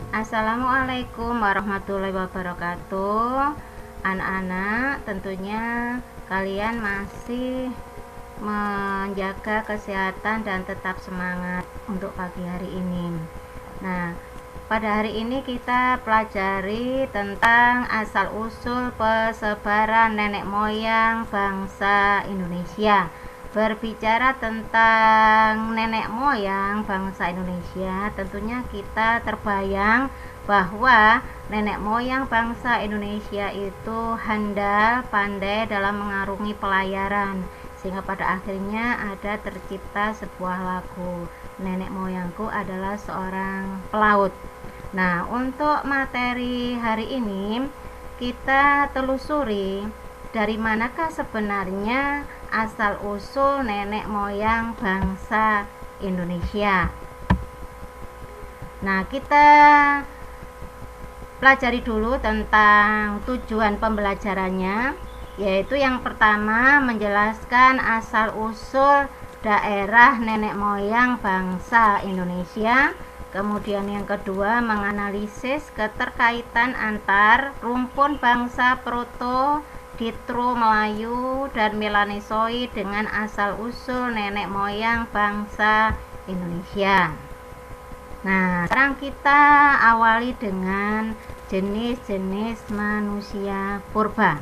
Assalamualaikum warahmatullahi wabarakatuh. Anak-anak, tentunya kalian masih menjaga kesehatan dan tetap semangat untuk pagi hari ini. Nah, pada hari ini kita pelajari tentang asal-usul persebaran nenek moyang bangsa Indonesia. Berbicara tentang nenek moyang bangsa Indonesia, tentunya kita terbayang bahwa nenek moyang bangsa Indonesia itu handal, pandai dalam mengarungi pelayaran, sehingga pada akhirnya ada tercipta sebuah lagu, nenek moyangku adalah seorang pelaut. Nah, untuk materi hari ini kita telusuri dari manakah sebenarnya asal-usul nenek moyang bangsa Indonesia. Nah, kita pelajari dulu tentang tujuan pembelajarannya, yaitu yang pertama menjelaskan asal-usul daerah nenek moyang bangsa Indonesia. Kemudian yang kedua menganalisis keterkaitan antar rumpun bangsa Proto, Ditro Melayu dan Melanesoid dengan asal-usul nenek moyang bangsa Indonesia. Nah, sekarang kita awali dengan jenis-jenis manusia purba.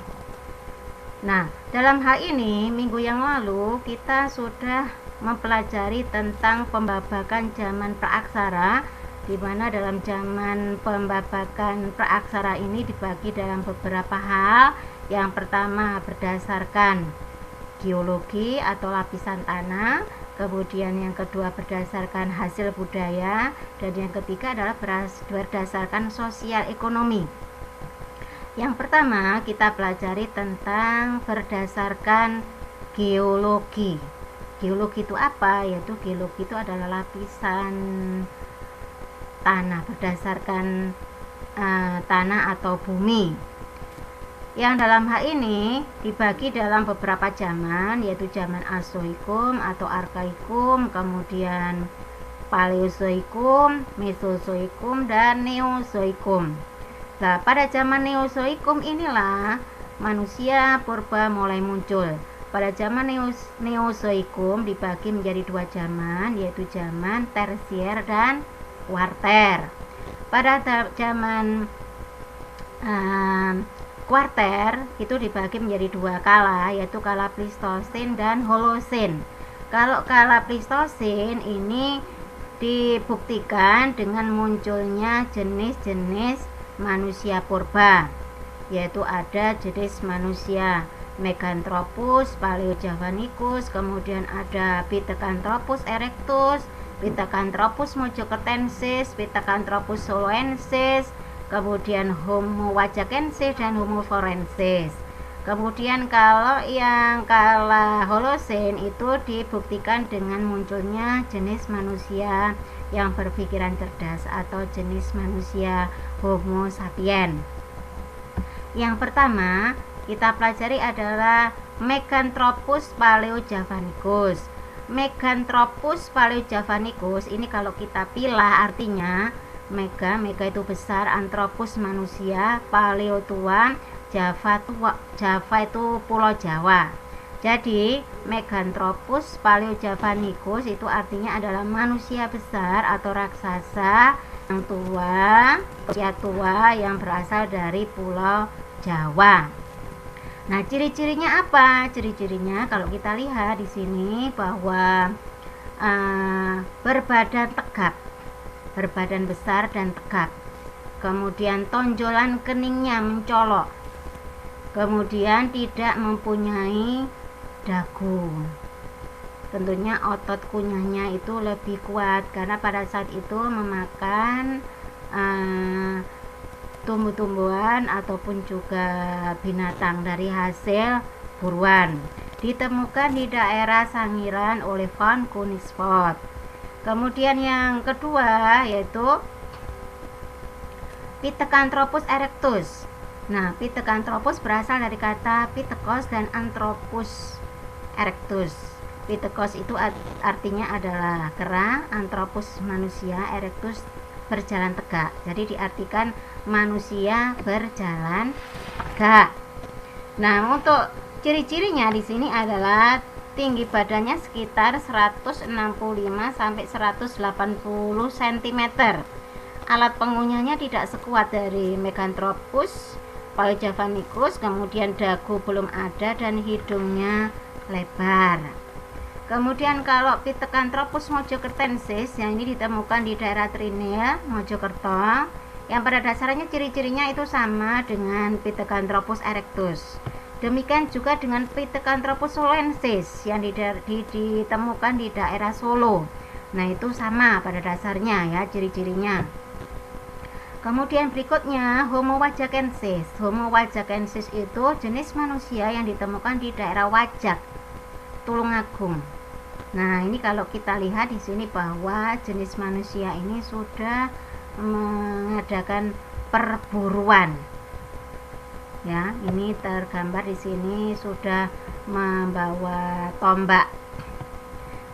Nah, dalam hal ini minggu yang lalu kita sudah mempelajari tentang pembabakan zaman praaksara, di mana dalam zaman pembabakan praaksara ini dibagi dalam beberapa hal. Yang pertama berdasarkan geologi atau lapisan tanah, kemudian yang kedua berdasarkan hasil budaya, dan yang ketiga adalah berdasarkan sosial ekonomi. Yang pertama kita pelajari tentang berdasarkan geologi. Geologi itu apa? Yaitu geologi itu adalah lapisan tanah berdasarkan tanah atau bumi, yang dalam hal ini dibagi dalam beberapa zaman, yaitu zaman Archoikum atau Arkaikum, kemudian Paleozoikum, Mesozoikum, dan Neozoikum. Nah, pada zaman Neozoikum inilah manusia purba mulai muncul. Pada zaman Neozoikum dibagi menjadi dua zaman, yaitu zaman tersier dan kuarter. Pada zaman kuarter itu dibagi menjadi dua kala, yaitu kala Pleistosen dan Holosen. Kalau kala Pleistosen ini dibuktikan dengan munculnya jenis-jenis manusia purba, yaitu ada jenis manusia Meganthropus Paleojavanicus, kemudian ada Pithecanthropus erectus, Pithecanthropus mojokertensis, Pithecanthropus soloensis, kemudian Homo wajakensis dan Homo florensis. Kemudian kalau yang kala Holosen itu dibuktikan dengan munculnya jenis manusia yang berpikiran cerdas atau jenis manusia Homo sapien. Yang pertama kita pelajari adalah Meganthropus Paleojavanicus. Meganthropus Paleojavanicus ini kalau kita pilah artinya Mega itu besar, Anthropus manusia, Paleo tua, Java itu pulau Jawa. Jadi Meganthropus Paleojavanicus itu artinya adalah manusia besar atau raksasa yang tua, usia tua yang berasal dari pulau Jawa. Nah, ciri-cirinya apa? Ciri-cirinya kalau kita lihat di sini bahwa berbadan tegap, berbadan besar dan tegap, kemudian tonjolan keningnya mencolok, kemudian tidak mempunyai dagu. Tentunya otot kunyahnya itu lebih kuat karena pada saat itu memakan tumbuh-tumbuhan ataupun juga binatang dari hasil buruan. Ditemukan di daerah Sangiran oleh Van Koningsvoort. Kemudian yang kedua yaitu Pithecanthropus erectus. Nah, Pithecanthropus berasal dari kata Pithekos dan Anthropus erectus. Pithekos itu artinya adalah kera, Anthropus manusia, erectus berjalan tegak. Jadi diartikan manusia berjalan tegak. Nah, untuk ciri-cirinya di sini adalah tinggi badannya sekitar 165 sampai 180 cm. Alat pengunyahnya tidak sekuat dari Meganthropus paleojavanicus, kemudian dagu belum ada dan hidungnya lebar. Kemudian kalau Pithecanthropus mojokertensis yang ini ditemukan di daerah Trinea, Mojokerto, yang pada dasarnya ciri-cirinya itu sama dengan Pithecanthropus erectus. Demikian juga dengan Pithecanthropus solensis yang ditemukan di daerah Solo. Nah, itu sama pada dasarnya ya ciri-cirinya. Kemudian berikutnya Homo wajakensis. Homo wajakensis itu jenis manusia yang ditemukan di daerah Wajak, Tulungagung. Nah, ini kalau kita lihat di sini bahwa jenis manusia ini sudah mengadakan perburuan. Ya, ini tergambar di sini sudah membawa tombak.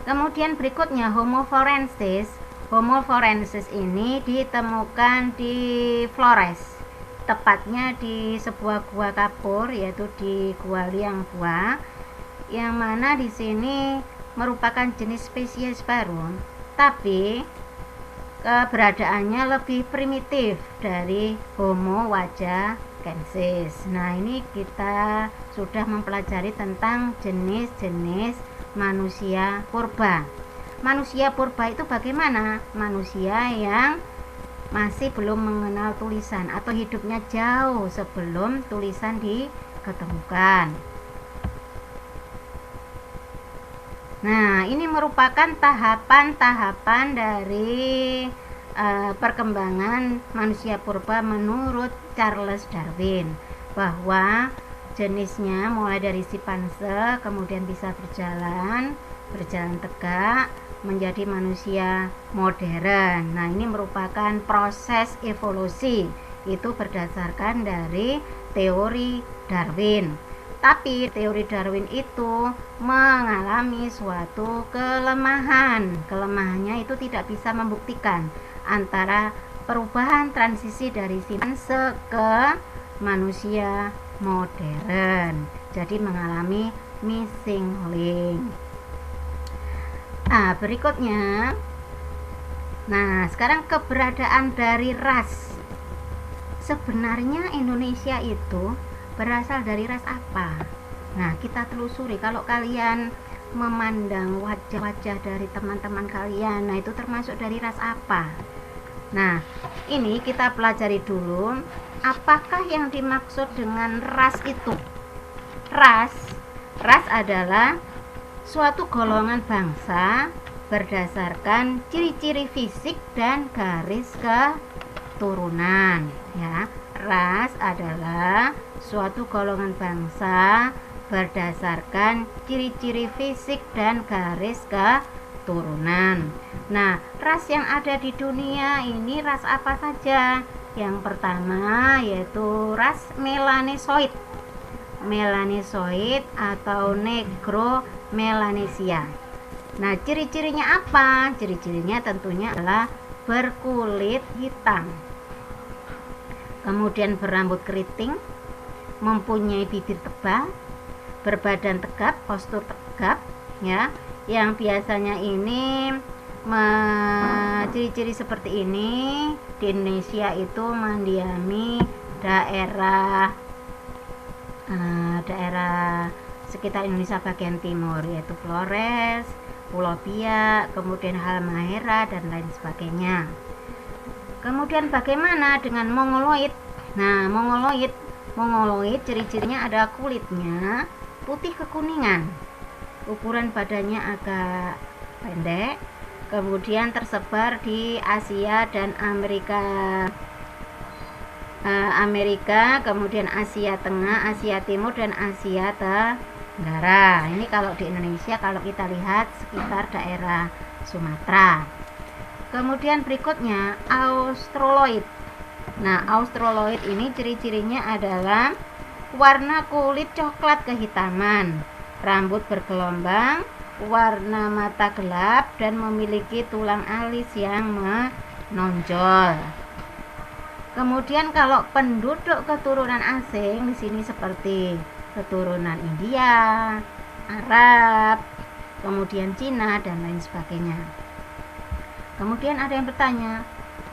Kemudian berikutnya Homo forensis. Homo forensis ini ditemukan di Flores, tepatnya di sebuah gua kapur, yaitu di Gua Liang Bua, yang mana di sini merupakan jenis spesies baru, tapi keberadaannya lebih primitif dari Homo wajakensis. Nah, ini kita sudah mempelajari tentang jenis-jenis manusia purba. Manusia purba itu bagaimana? Manusia yang masih belum mengenal tulisan atau hidupnya jauh sebelum tulisan diketemukan. Nah, ini merupakan tahapan-tahapan dari perkembangan manusia purba menurut Charles Darwin, bahwa jenisnya mulai dari simpanse kemudian bisa berjalan tegak menjadi manusia modern. Nah, ini merupakan proses evolusi, itu berdasarkan dari teori Darwin. Tapi teori Darwin itu mengalami suatu kelemahan. Kelemahannya itu tidak bisa membuktikan antara perubahan transisi dari simpanse ke manusia modern. Jadi mengalami missing link. Nah, berikutnya. Nah, sekarang keberadaan dari ras. Sebenarnya Indonesia itu berasal dari ras apa? Nah, kita telusuri. Kalau kalian memandang wajah-wajah dari teman-teman kalian, nah itu termasuk dari ras apa? Nah, ini kita pelajari dulu, apakah yang dimaksud dengan ras itu? Ras adalah suatu golongan bangsa berdasarkan ciri-ciri fisik dan garis keturunan, ya. Ras adalah suatu golongan bangsa berdasarkan ciri-ciri fisik dan garis keturunan. Nah, ras yang ada di dunia ini ras apa saja? Yang pertama yaitu ras Melanesoid. Melanesoid atau Negro Melanesia. Nah, ciri-cirinya apa? Ciri-cirinya tentunya adalah berkulit hitam, kemudian berambut keriting, mempunyai bibir tebal, berbadan tegap, postur tegap, ya. Yang biasanya ini ciri-ciri seperti ini di Indonesia itu mendiami daerah sekitar Indonesia bagian timur, yaitu Flores, Pulau Biak, kemudian Halmahera dan lain sebagainya. Kemudian bagaimana dengan Mongoloid? Nah, Mongoloid ciri-cirinya ada kulitnya putih kekuningan, ukuran badannya agak pendek, kemudian tersebar di Asia dan Amerika, kemudian Asia Tengah, Asia Timur, dan Asia Tenggara. Ini kalau di Indonesia, kalau kita lihat sekitar daerah Sumatera. Kemudian berikutnya Australoid. Nah, Australoid ini ciri-cirinya adalah warna kulit coklat kehitaman, rambut bergelombang, warna mata gelap, dan memiliki tulang alis yang nonjol. Kemudian kalau penduduk keturunan asing di sini seperti keturunan India, Arab, kemudian Cina dan lain sebagainya. Kemudian ada yang bertanya,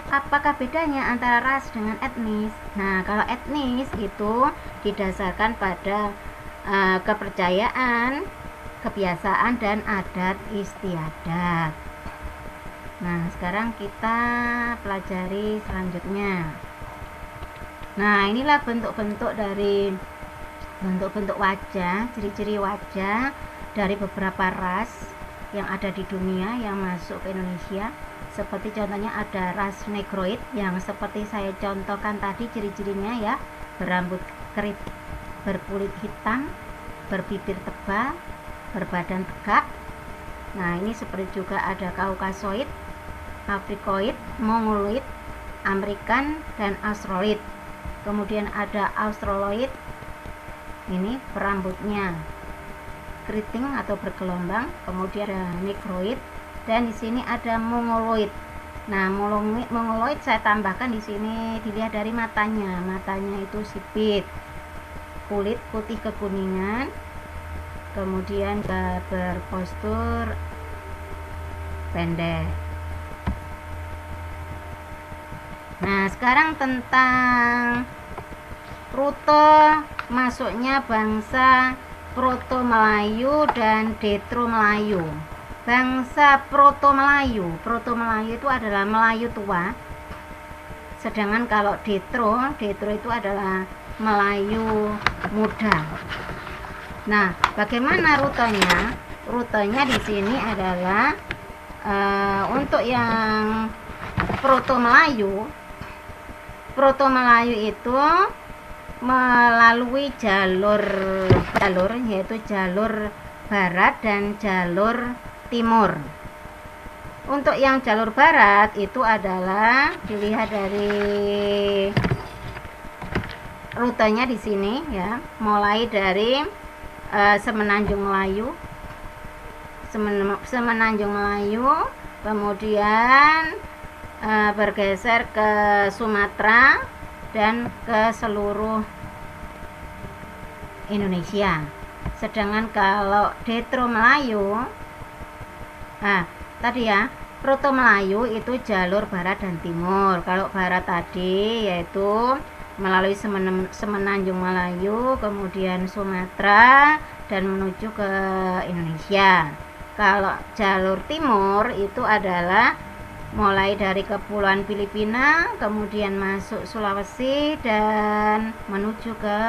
apakah bedanya antara ras dengan etnis? Nah, kalau etnis itu didasarkan pada kepercayaan, kebiasaan dan adat istiadat. Nah, sekarang kita pelajari selanjutnya. Nah, inilah bentuk-bentuk dari bentuk-bentuk wajah, ciri-ciri wajah dari beberapa ras yang ada di dunia yang masuk ke Indonesia. Seperti contohnya ada ras Negroid yang seperti saya contohkan tadi ciri-cirinya ya, berambut kerip, berkulit hitam, berbibir tebal, berbadan tegak. Nah, ini seperti juga ada Kaukasoid, Afrikoid, Mongoloid, Amerikan dan Australoid. Kemudian ada Australoid, ini berambutnya keriting atau bergelombang. Kemudian ada Negroid dan di sini ada Mongoloid. Nah, Mongoloid saya tambahkan di sini dilihat dari matanya. Matanya itu sipit, kulit putih kekuningan, kemudian berpostur pendek. Nah, sekarang tentang rute masuknya bangsa Proto-Melayu dan Detro-Melayu. Bangsa Proto-Melayu itu adalah Melayu tua. Sedangkan kalau Detro itu adalah Melayu muda. Nah, bagaimana rutenya? Rutenya di sini adalah untuk yang Proto-Melayu itu melalui jalur yaitu jalur barat dan jalur timur. Untuk yang jalur barat itu adalah dilihat dari rutenya di sini ya, mulai dari Semenanjung Melayu, kemudian bergeser ke Sumatera dan ke seluruh Indonesia. Sedangkan kalau Detro Melayu, tadi ya, Proto Melayu itu jalur barat dan timur. Kalau barat tadi yaitu melalui Semenanjung Melayu, kemudian Sumatera dan menuju ke Indonesia. Kalau jalur timur itu adalah mulai dari Kepulauan Filipina, kemudian masuk Sulawesi dan menuju ke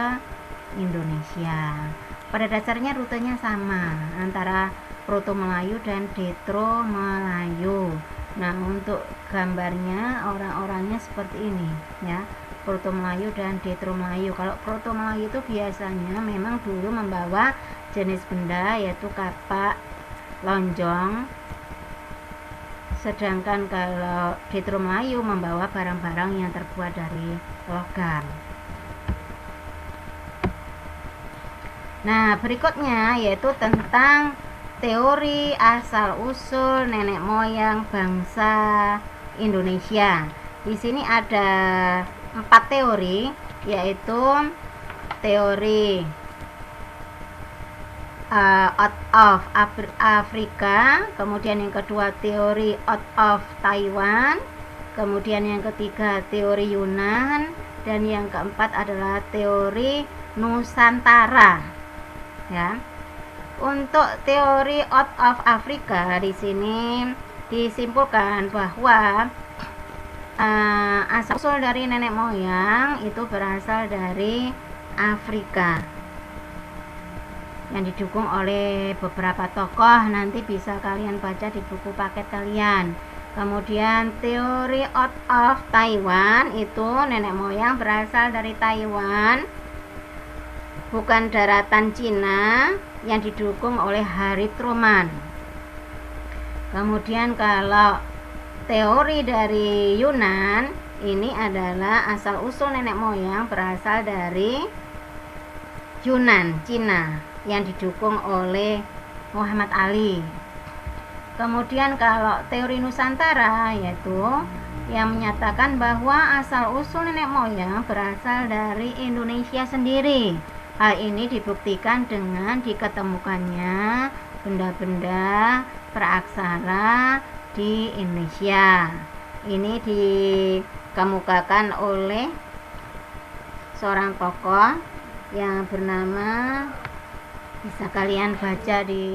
Indonesia. Pada dasarnya rutenya sama antara Proto Melayu dan Detro Melayu. Nah, untuk gambarnya orang-orangnya seperti ini ya, Proto Melayu dan Detro Melayu. Kalau Proto Melayu itu biasanya memang dulu membawa jenis benda yaitu kapak, lonjong. Sedangkan kalau Detro Melayu membawa barang-barang yang terbuat dari logam. Nah, berikutnya yaitu tentang teori asal-usul nenek moyang bangsa Indonesia. Di sini ada 4 teori, yaitu teori out of Afrika, kemudian yang kedua teori out of Taiwan, kemudian yang ketiga teori Yunan, dan yang keempat adalah teori Nusantara. Ya. Untuk teori out of Afrika di sini disimpulkan bahwa asal-usul dari nenek moyang itu berasal dari Afrika, yang didukung oleh beberapa tokoh. Nanti bisa kalian baca di buku paket kalian. Kemudian teori out of Taiwan itu nenek moyang berasal dari Taiwan, bukan daratan Cina, yang didukung oleh Harry Truman. Kemudian kalau teori dari Yunan ini adalah asal usul nenek moyang berasal dari Yunan, Cina, yang didukung oleh Muhammad Ali. Kemudian kalau teori Nusantara yaitu yang menyatakan bahwa asal-usul nenek moyang berasal dari Indonesia sendiri. Hal ini dibuktikan dengan diketemukannya benda-benda praksara di Indonesia. Ini dikemukakan oleh seorang tokoh yang bernama, bisa kalian baca di